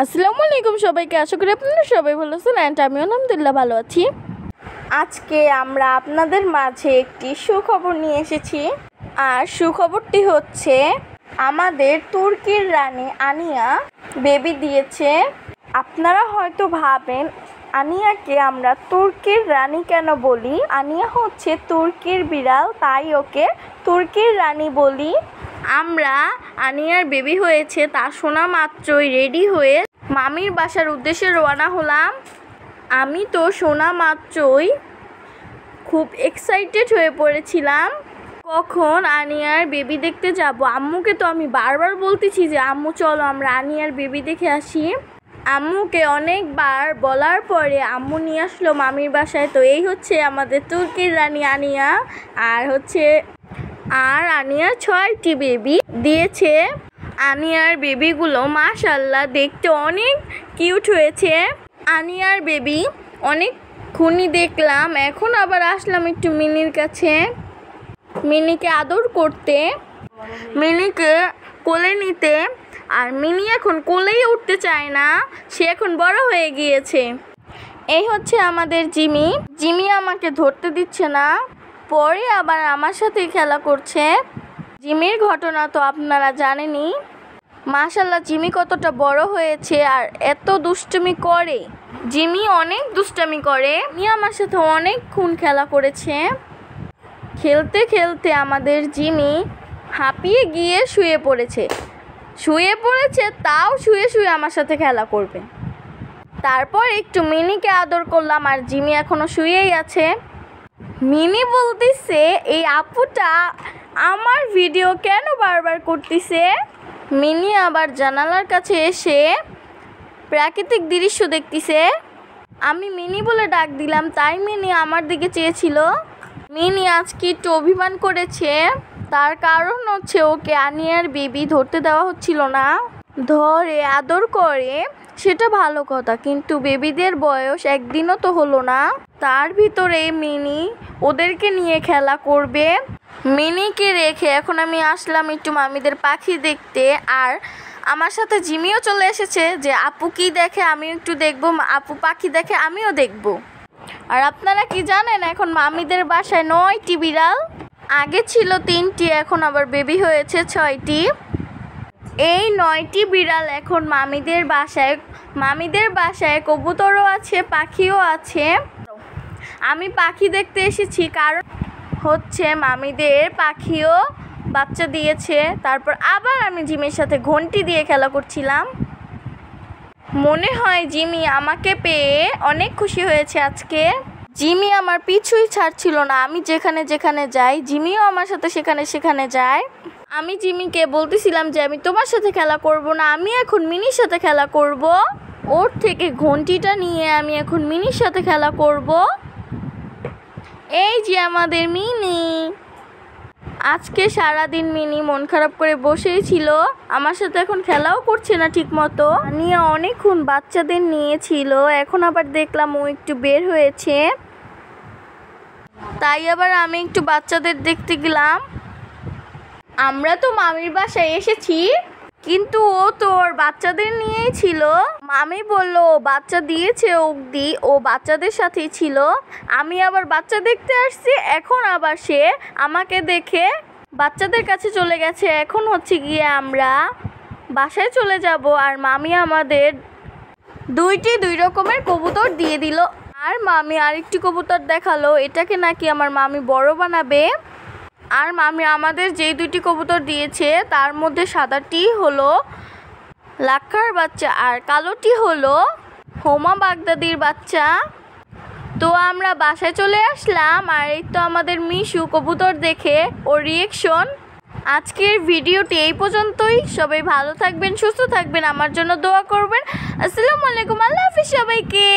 আসসালামু আলাইকুম সবাইকে। আশা করি আপনারা সবাই ভালো আছেন অ্যান্ড আমি আলহামদুলিল্লাহ ভালো আছি। আজকে আমরা আপনাদের মাঝে একটি সুখবর নিয়ে এসেছি, আর সুখবরটি হচ্ছে আমাদের তুর্কির রানী আনিয়া বেবি দিয়েছে। আপনারা হয়তো ভাবেন আনিয়াকে আমরা তুর্কির রানী কেন বলি। আনিয়া হচ্ছে তুর্কির বিড়াল, তাই ওকে তুর্কির রানী বলি। আমরা আনিয়ার বেবি হয়েছে তা শোনা মাত্রই রেডি হয়ে মামির বাসার উদ্দেশ্যে রওনা হলাম। আমি তো শোনা মাত্রই খুব এক্সাইটেড হয়ে পড়েছিলাম কখন আনিয়ার বেবি দেখতে যাব। আম্মুকে তো আমি বারবার বলতেছি যে আম্মু চলো আমরা আনিয়ার বেবি দেখে আসি। আম্মুকে অনেকবার বলার পরে আম্মু নিয়ে আসলো মামির বাসায়। তো এই হচ্ছে আমাদের তুর্কির রানী আনিয়া, আর আনিয়ার 6টি বেবি দিয়েছে। আনিয়ার বেবিগুলো মাশাআল্লাহ দেখতে অনেক কিউট হয়েছে। আনিয়ার বেবি অনেক খুনি দেখলাম। এখন আবার আসলাম একটু মিনির কাছে, মিনিকে আদর করতে, মিনিকে কোলে নিতে। আর মিনি এখন কোলেই উঠতে চায় না, সে এখন বড় হয়ে গিয়েছে। এই হচ্ছে আমাদের জিমি। জিমি আমাকে ধরতে দিচ্ছে না, পরে আবার আমার সাথেই খেলা করছে। জিমির ঘটনা তো আপনারা জানেনই। মাশাআল্লাহ জিমি কতটা বড় হয়েছে আর এত দুষ্টুমি করে। জিমি অনেক দুষ্টামি করে। জিমি আমার সাথে অনেকক্ষণ খেলা করেছে। খেলতে খেলতে আমাদের জিমি হাঁপিয়ে গিয়ে শুয়ে পড়েছে, তাও শুয়ে শুয়ে আমার সাথে খেলা করবে। তারপর একটু মিনিকে আদর করলাম, আর জিমি এখনো শুয়েই আছে। মিনি বলতেছে এই আপুটা আমার ভিডিও কেন বারবার করতেছে। মিনি আবার জানালার কাছে এসে প্রাকৃতিক দৃশ্য দেখতেছে। আমি মিনি বলে ডাক দিলাম, তাই মিনি আমার দিকে চেয়েছিল। মিনি আজকে একটু অভিমান করেছে, তার কারণ হচ্ছে ওকে আনিয়ার বেবি ধরতে দেওয়া হচ্ছিল না। ধরে আদর করে সেটা ভালো কথা, কিন্তু বেবিদের বয়স একদিনও তো হলো না, তার ভিতরে মিনি ওদেরকে নিয়ে খেলা করবে। মিনিকে রেখে এখন আমি আসলাম একটু মামিদের পাখি দেখতে, আর আমার সাথে জিমিও চলে এসেছে যে আপু কি দেখে আমিও একটু দেখবো, আপু পাখি দেখে আমিও দেখব। আর আপনারা কি জানেন এখন মামিদের বাসায় 9টি বিড়াল, আগে ছিল 3টি, এখন আবার বেবি হয়েছে 6টি। এই 9টি বিড়াল এখন মামিদের বাসায় কবুতরও আছে, পাখিও আছে। আমি পাখি দেখতে এসেছি কারণ হচ্ছে মামিদের পাখিও বাচ্চা দিয়েছে। তারপর আবার আমি জিমির সাথে ঘন্টি দিয়ে খেলা করছিলাম। মনে হয় জিমি আমাকে পেয়ে অনেক খুশি হয়েছে আজকে। জিমি আমার পিছুই ছাড়ছিল না, আমি যেখানে যেখানে যাই জিমিও আমার সাথে সেখানে যায়। আমি জিমিকে বলতেছিলাম যে আমি তোমার সাথে খেলা করব না, আমি এখন মিনির সাথে খেলা করব। ওর থেকে ঘন্টিটা নিয়ে আমি এখন মিনির সাথে খেলা করব। এই যে আমাদের মিনি। আজকে সারাদিন মিনি মন খারাপ করে বসেই ছিল, আমার সাথে এখন খেলাও করছে না ঠিক মতো। নিয়ে অনেকক্ষণ বাচ্চাদের নিয়েছিল, এখন আবার দেখলাম ও একটু বের হয়েছে, তাই আবার আমি একটু বাচ্চাদের দেখতে গেলাম। আমরা তো মামির বাসায় এসেছি, কিন্তু ও তো ওর বাচ্চাদের নিয়েই ছিল। মামি বলল ও বাচ্চা দিয়েছে অবধি ও বাচ্চাদের সাথেই ছিল। আমি আবার বাচ্চা দেখতে আসছি, এখন আবার সে আমাকে দেখে বাচ্চাদের কাছে চলে গেছে। এখন হচ্ছে গিয়ে আমরা বাসায় চলে যাব, আর মামি আমাদের 2 রকমের কবুতর দিয়ে দিল। আর মামি আরেকটি কবুতর দেখালো, এটাকে নাকি আমার মামি বড় বানাবে। আর মামি আমাদের যেই 2টি কবুতর দিয়েছে তার মধ্যে সাদাটি হলো লাক্ষার বাচ্চা আর কালোটি হলো হোমা বাগদাদির বাচ্চা। তো আমরা বাসায় চলে আসলাম, আর এই তো আমাদের মিশু কবুতর দেখে ওর রিয়েকশন। আজকের ভিডিওটি এই পর্যন্তই। সবাই ভালো থাকবেন, সুস্থ থাকবেন, আমার জন্য দোয়া করবেন। আসসালামু আলাইকুম, আল্লাহ হাফিজ সবাইকে।